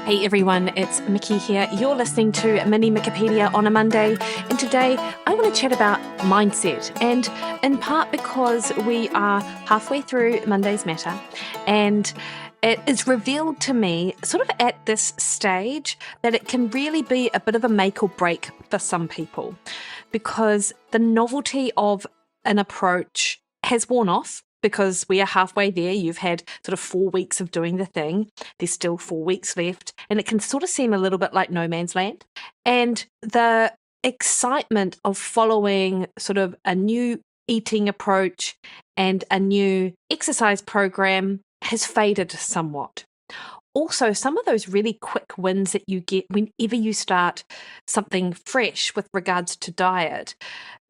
Hey everyone, it's Mikki here. You're listening to Mini Mikkipedia on a Monday, and today I want to chat about mindset, and in part because we are halfway through Monday's Matter, and it is revealed to me, sort of at this stage, that it can really be a bit of a make or break for some people, because the novelty of an approach has worn off. Because we are halfway there, you've had sort of 4 weeks of doing the thing. There's still 4 weeks left, and it can sort of seem a little bit like no man's land. And the excitement of following sort of a new eating approach and a new exercise program has faded somewhat. Also, some of those really quick wins that you get whenever you start something fresh with regards to diet,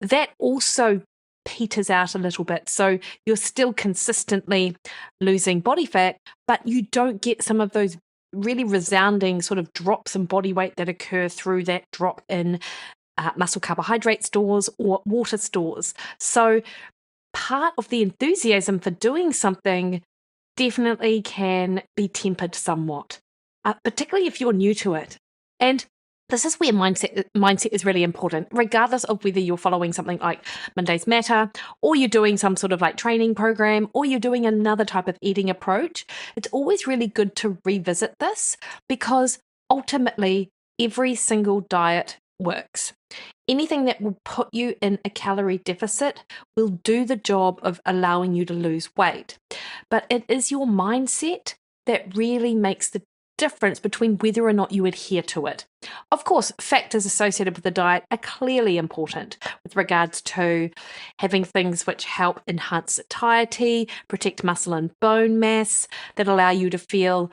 that also peters out a little bit. So you're still consistently losing body fat, but you don't get some of those really resounding sort of drops in body weight that occur through that drop in muscle carbohydrate stores or water stores. So part of the enthusiasm for doing something definitely can be tempered somewhat, particularly if you're new to it. And this is where mindset is really important, regardless of whether you're following something like Monday's Matter, or you're doing some sort of like training program, or you're doing another type of eating approach. It's always really good to revisit this because ultimately every single diet works. Anything that will put you in a calorie deficit will do the job of allowing you to lose weight. But it is your mindset that really makes the difference between whether or not you adhere to it. Of course, factors associated with the diet are clearly important with regards to having things which help enhance satiety, protect muscle and bone mass, that allow you to feel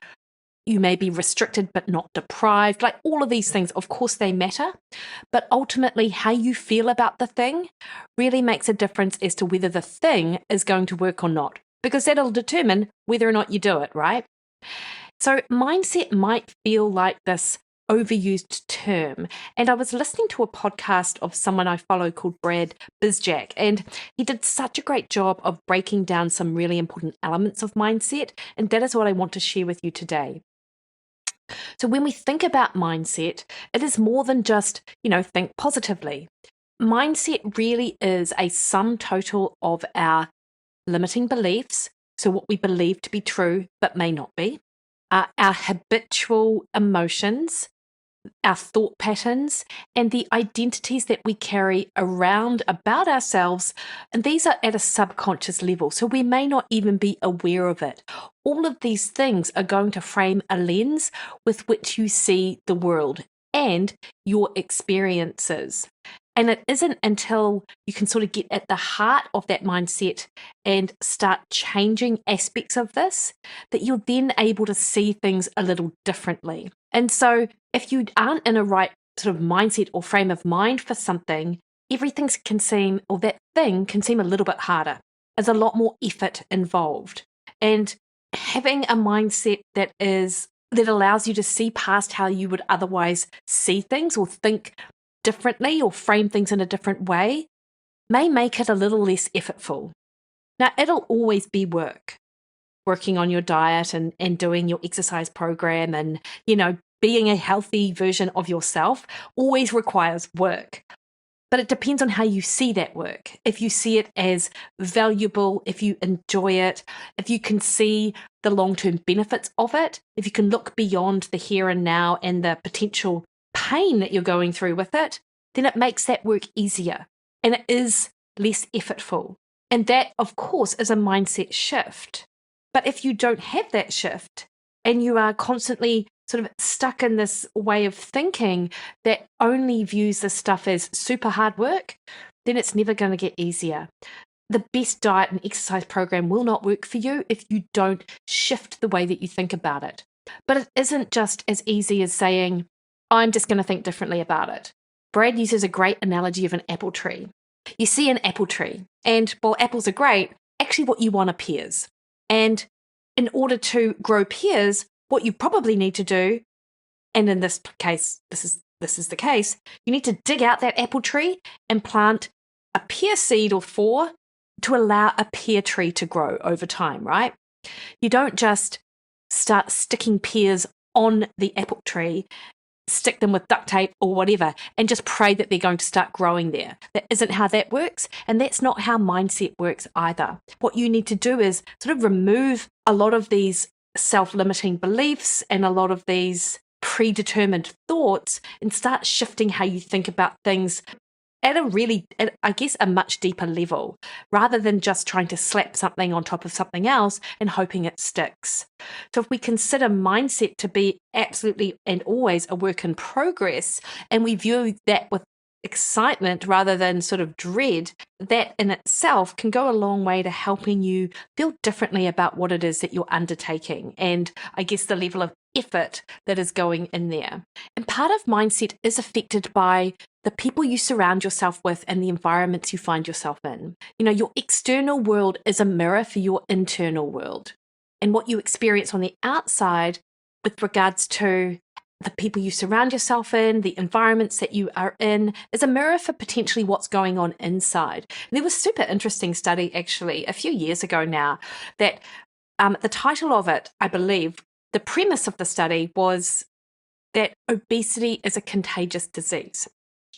you may be restricted but not deprived. Like all of these things, of course, they matter. But ultimately, how you feel about the thing really makes a difference as to whether the thing is going to work or not, because that'll determine whether or not you do it, right? So mindset might feel like this overused term. And I was listening to a podcast of someone I follow called Brad Bizjack, and he did such a great job of breaking down some really important elements of mindset. And that is what I want to share with you today. So when we think about mindset, it is more than just, think positively. Mindset really is a sum total of our limiting beliefs, so what we believe to be true but may not be, our habitual emotions, our thought patterns, and the identities that we carry around about ourselves. And these are at a subconscious level, so we may not even be aware of it. All of these things are going to frame a lens with which you see the world and your experiences. And it isn't until you can sort of get at the heart of that mindset and start changing aspects of this that you're then able to see things a little differently. And so if you aren't in a right sort of mindset or frame of mind for something, everything can seem, or that thing can seem a little bit harder. There's a lot more effort involved. And having a mindset that allows you to see past how you would otherwise see things or think differently or frame things in a different way may make it a little less effortful. Now, it'll always be working on your diet and doing your exercise program and, being a healthy version of yourself always requires work. But it depends on how you see that work. If you see it as valuable, if you enjoy it, if you can see the long-term benefits of it, if you can look beyond the here and now and the potential pain that you're going through with it, then it makes that work easier and it is less effortful. And that, of course, is a mindset shift. But if you don't have that shift and you are constantly sort of stuck in this way of thinking that only views this stuff as super hard work, then it's never going to get easier. The best diet and exercise program will not work for you if you don't shift the way that you think about it. But it isn't just as easy as saying, I'm just going to think differently about it. Brad uses a great analogy of an apple tree. You see an apple tree, and while apples are great, actually what you want are pears. And in order to grow pears, what you probably need to do, and in this case, this is the case, you need to dig out that apple tree and plant a pear seed or 4 to allow a pear tree to grow over time, right? You don't just start sticking pears on the apple tree, stick them with duct tape or whatever, and just pray that they're going to start growing there. That isn't how that works, and that's not how mindset works either. What you need to do is sort of remove a lot of these self-limiting beliefs and a lot of these predetermined thoughts and start shifting how you think about things at I guess, a much deeper level, rather than just trying to slap something on top of something else and hoping it sticks. So if we consider mindset to be absolutely and always a work in progress, and we view that with excitement rather than sort of dread, that in itself can go a long way to helping you feel differently about what it is that you're undertaking, and I guess the level of effort that is going in there. And part of mindset is affected by the people you surround yourself with and the environments you find yourself in. Your external world is a mirror for your internal world. And what you experience on the outside with regards to the people you surround yourself in, the environments that you are in, is a mirror for potentially what's going on inside. And there was a super interesting study actually a few years ago now that the title of it, I believe, the premise of the study was that obesity is a contagious disease.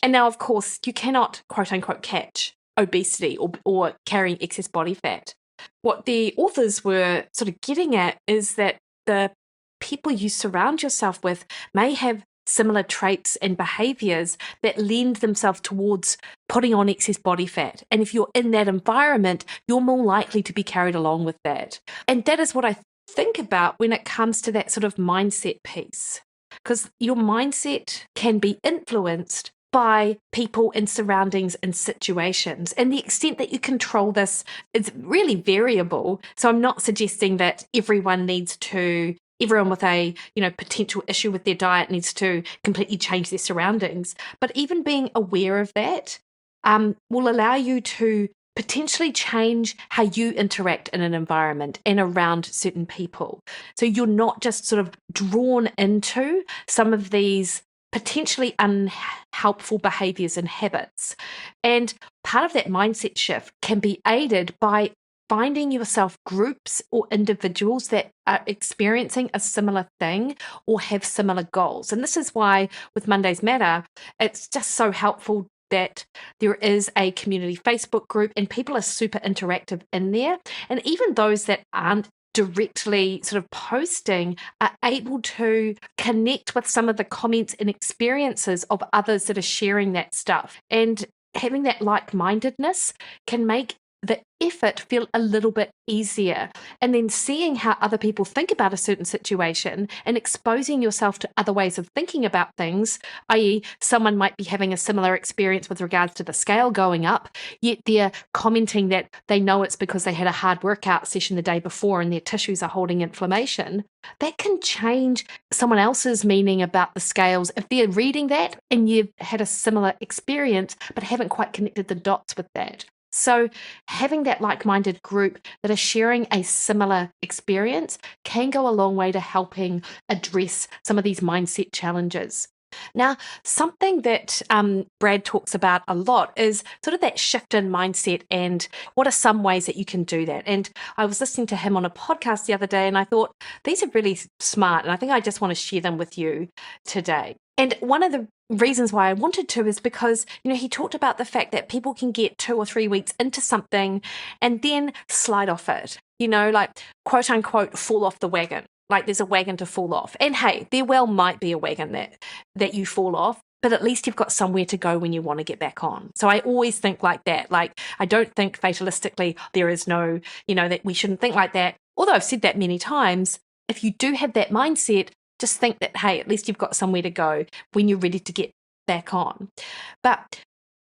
And now, of course, you cannot, quote unquote, catch obesity or carrying excess body fat. What the authors were sort of getting at is that the people you surround yourself with may have similar traits and behaviors that lend themselves towards putting on excess body fat. And if you're in that environment, you're more likely to be carried along with that. And that is what I think about when it comes to that sort of mindset piece, because your mindset can be influenced by people and surroundings and situations. And the extent that you control this is really variable. So I'm not suggesting that everyone with a potential issue with their diet needs to completely change their surroundings. But even being aware of that will allow you to potentially change how you interact in an environment and around certain people. So you're not just sort of drawn into some of these potentially unhelpful behaviors and habits. And part of that mindset shift can be aided by finding yourself groups or individuals that are experiencing a similar thing or have similar goals. And this is why with Mondays Matter, it's just so helpful that there is a community Facebook group and people are super interactive in there. And even those that aren't directly sort of posting are able to connect with some of the comments and experiences of others that are sharing that stuff. And having that like-mindedness can make the effort feel a little bit easier. And then seeing how other people think about a certain situation and exposing yourself to other ways of thinking about things, i.e. someone might be having a similar experience with regards to the scale going up, yet they're commenting that they know it's because they had a hard workout session the day before and their tissues are holding inflammation. That can change someone else's meaning about the scales if they're reading that and you've had a similar experience but haven't quite connected the dots with that. So having that like-minded group that are sharing a similar experience can go a long way to helping address some of these mindset challenges. Now, something that Brad talks about a lot is sort of that shift in mindset and what are some ways that you can do that. And I was listening to him on a podcast the other day and I thought, these are really smart and I think I just want to share them with you today. And one of the reasons why I wanted to is because, he talked about the fact that people can get 2 or 3 weeks into something and then slide off it, like quote unquote, fall off the wagon. Like there's a wagon to fall off. And hey, there well might be a wagon that you fall off, but at least you've got somewhere to go when you want to get back on. So I always think like that. Like I don't think fatalistically there is no, that we shouldn't think like that. Although I've said that many times, if you do have that mindset, just think that, hey, at least you've got somewhere to go when you're ready to get back on. But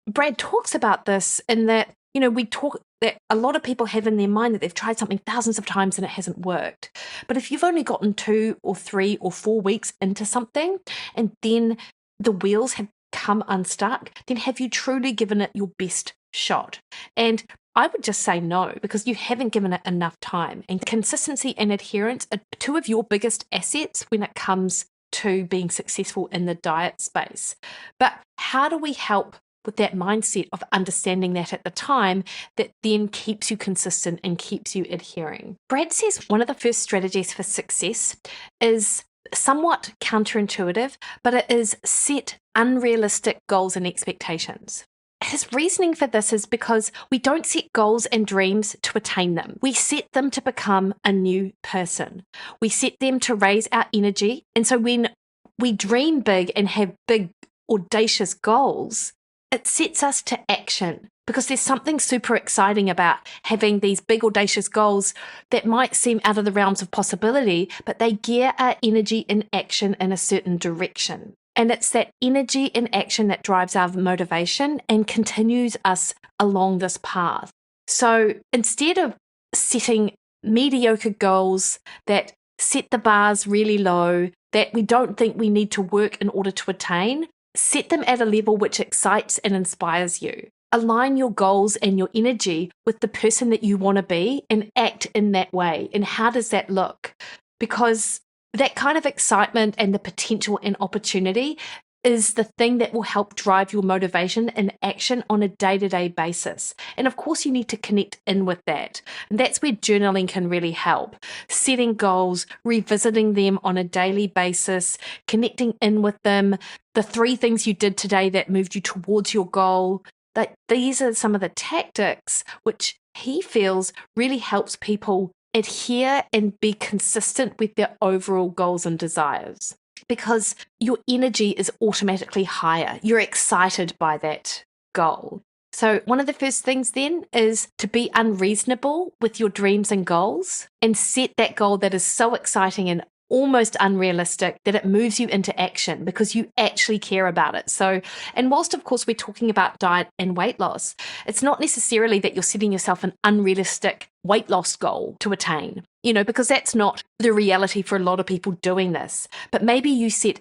Brad talks about this in that, we talk that a lot of people have in their mind that they've tried something thousands of times and it hasn't worked. But if you've only gotten 2 or 3 or 4 weeks into something and then the wheels have come unstuck, then have you truly given it your best shot? And I would just say no, because you haven't given it enough time. And consistency and adherence are 2 of your biggest assets when it comes to being successful in the diet space. But how do we help with that mindset of understanding that at the time that then keeps you consistent and keeps you adhering? Brad says one of the first strategies for success is somewhat counterintuitive, but it is set unrealistic goals and expectations. His reasoning for this is because we don't set goals and dreams to attain them. We set them to become a new person. We set them to raise our energy. And so when we dream big and have big, audacious goals, it sets us to action, because there's something super exciting about having these big, audacious goals that might seem out of the realms of possibility, but they gear our energy in action in a certain direction. And it's that energy in action that drives our motivation and continues us along this path. So instead of setting mediocre goals that set the bars really low, that we don't think we need to work in order to attain, set them at a level which excites and inspires you. Align your goals and your energy with the person that you want to be and act in that way. And how does that look? Because that kind of excitement and the potential and opportunity is the thing that will help drive your motivation and action on a day-to-day basis. And of course, you need to connect in with that. And that's where journaling can really help. Setting goals, revisiting them on a daily basis, connecting in with them, the 3 things you did today that moved you towards your goal. That these are some of the tactics which he feels really helps people adhere and be consistent with their overall goals and desires, because your energy is automatically higher. You're excited by that goal. So one of the first things then is to be unreasonable with your dreams and goals and set that goal that is so exciting and almost unrealistic that it moves you into action because you actually care about it. So, and whilst of course we're talking about diet and weight loss, it's not necessarily that you're setting yourself an unrealistic weight loss goal to attain, because that's not the reality for a lot of people doing this. But maybe you set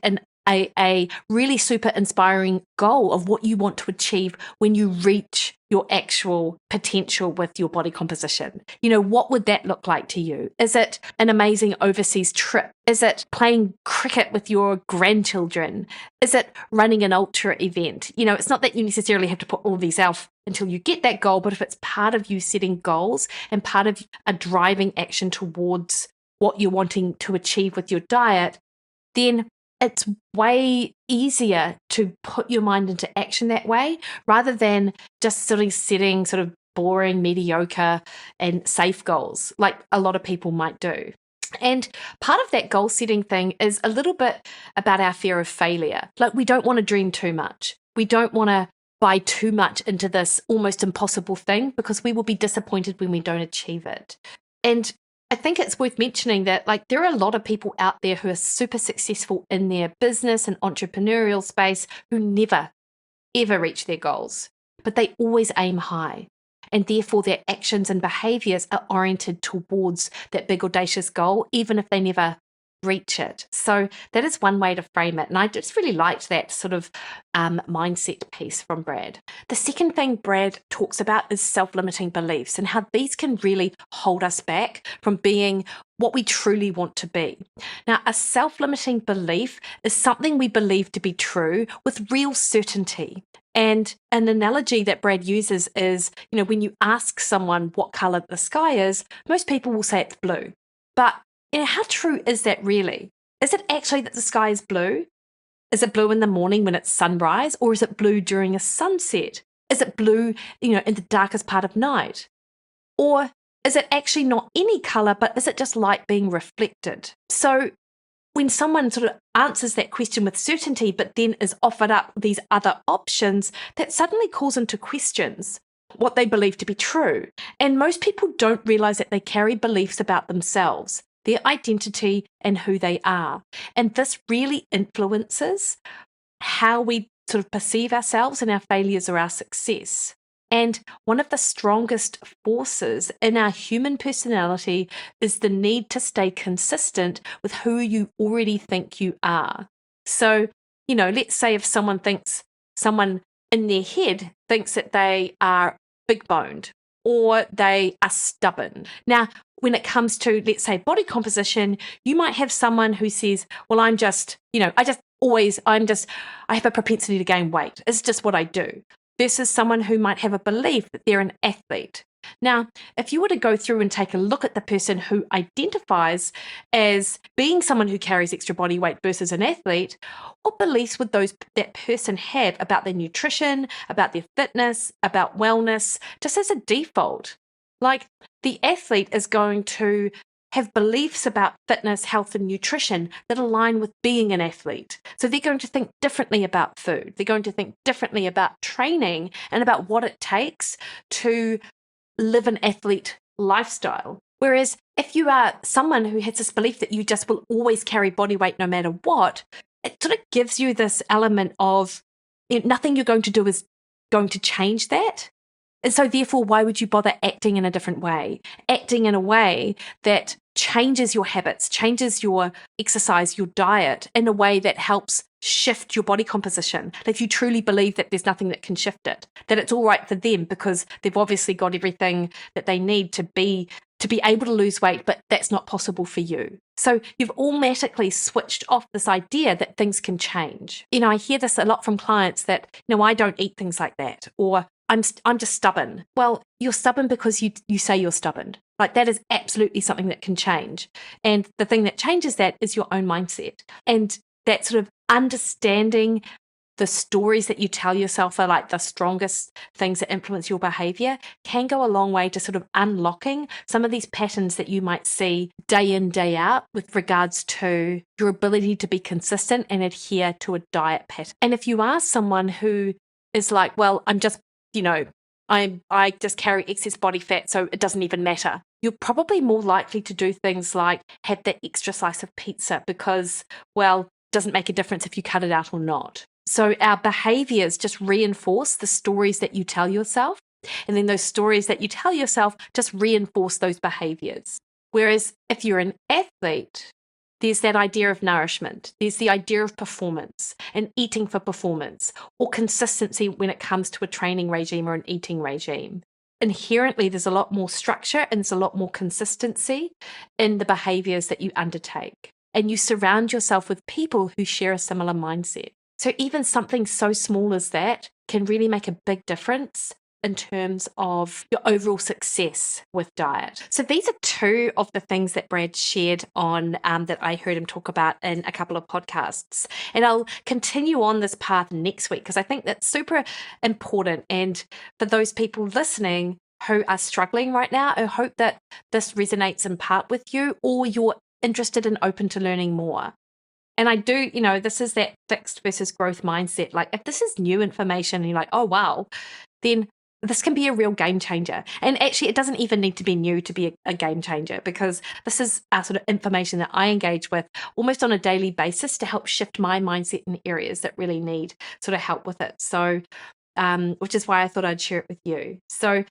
a really super inspiring goal of what you want to achieve when you reach your actual potential with your body composition. What would that look like to you? Is it an amazing overseas trip? Is it playing cricket with your grandchildren? Is it running an ultra event? It's not that you necessarily have to put all these out until you get that goal, but if it's part of you setting goals and part of a driving action towards what you're wanting to achieve with your diet, then it's way easier to put your mind into action that way rather than just sort of setting sort of boring, mediocre and safe goals like a lot of people might do. And part of that goal setting thing is a little bit about our fear of failure. Like, we don't want to dream too much. We don't want to buy too much into this almost impossible thing because we will be disappointed when we don't achieve it. And I think it's worth mentioning that there are a lot of people out there who are super successful in their business and entrepreneurial space who never, ever reach their goals, but they always aim high. And therefore their actions and behaviors are oriented towards that big audacious goal, even if they never reach it. So that is one way to frame it. And I just really liked that sort of mindset piece from Brad. The second thing Brad talks about is self-limiting beliefs and how these can really hold us back from being what we truly want to be. Now, a self-limiting belief is something we believe to be true with real certainty. And an analogy that Brad uses is, when you ask someone what color the sky is, most people will say it's blue. But how true is that really? Is it actually that the sky is blue? Is it blue in the morning when it's sunrise, or is it blue during a sunset? Is it blue, in the darkest part of night? Or is it actually not any color, but is it just light being reflected? So when someone sort of answers that question with certainty, but then is offered up these other options, that suddenly calls into questions what they believe to be true. And most people don't realize that they carry beliefs about themselves, their identity, and who they are. And this really influences how we sort of perceive ourselves and our failures or our success. And one of the strongest forces in our human personality is the need to stay consistent with who you already think you are. So, let's say if someone in their head thinks that they are big-boned or they are stubborn. Now, when it comes to, let's say, body composition, you might have someone who says, well, I have a propensity to gain weight. It's just what I do. Versus someone who might have a belief that they're an athlete. Now, if you were to go through and take a look at the person who identifies as being someone who carries extra body weight versus an athlete, what beliefs would that person have about their nutrition, about their fitness, about wellness, just as a default? Like, the athlete is going to have beliefs about fitness, health, and nutrition that align with being an athlete. So they're going to think differently about food. They're going to think differently about training and about what it takes to live an athlete lifestyle. Whereas if you are someone who has this belief that you just will always carry body weight no matter what, it sort of gives you this element of nothing you're going to do is going to change that. And so therefore, why would you bother acting in a different way? Acting in a way that changes your habits, changes your exercise, your diet in a way that helps shift your body composition. If you truly believe that there's nothing that can shift it, that it's all right for them because they've obviously got everything that they need to be able to lose weight, but that's not possible for you. So you've automatically switched off this idea that things can change. I hear this a lot from clients that, I don't eat things like that, or I'm just stubborn. Well, you're stubborn because you say you're stubborn. Like, that is absolutely something that can change. And the thing that changes that is your own mindset. And that sort of understanding the stories that you tell yourself are like the strongest things that influence your behavior can go a long way to sort of unlocking some of these patterns that you might see day in, day out with regards to your ability to be consistent and adhere to a diet pattern. And if you are someone who is like, well, I'm just I just carry excess body fat, so it doesn't even matter, you're probably more likely to do things like have that extra slice of pizza because, well, it doesn't make a difference if you cut it out or not. So our behaviors just reinforce the stories that you tell yourself, and then those stories that you tell yourself just reinforce those behaviors. Whereas if you're an athlete, there's that idea of nourishment. There's the idea of performance and eating for performance, or consistency when it comes to a training regime or an eating regime. Inherently, there's a lot more structure and there's a lot more consistency in the behaviors that you undertake. And you surround yourself with people who share a similar mindset. So even something so small as that can really make a big difference in terms of your overall success with diet. So these are two of the things that Brad shared on that I heard him talk about in a couple of podcasts. And I'll continue on this path next week because I think that's super important. And for those people listening who are struggling right now, I hope that this resonates in part with you, or you're interested and open to learning more. And I do, this is that fixed versus growth mindset. Like, if this is new information and you're like, oh, wow, then this can be a real game changer. And actually, it doesn't even need to be new to be a game changer, because this is sort of information that I engage with almost on a daily basis to help shift my mindset in areas that really need sort of help with it. So, which is why I thought I'd share it with you. So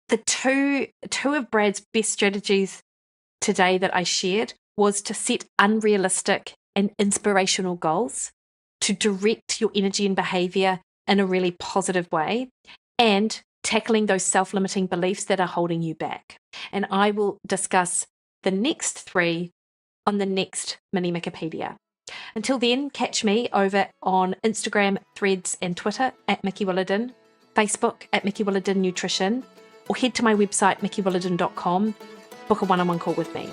the two of Brad's best strategies today that I shared was to set unrealistic and inspirational goals, to direct your energy and behavior in a really positive way, and tackling those self-limiting beliefs that are holding you back. And I will discuss the next three on the next mini Mikkipedia. Until then, catch me over on Instagram, Threads, and Twitter at Mikki Williden, Facebook at Mikki Williden Nutrition, or head to my website, mikkiwilliden.com, book a one-on-one call with me.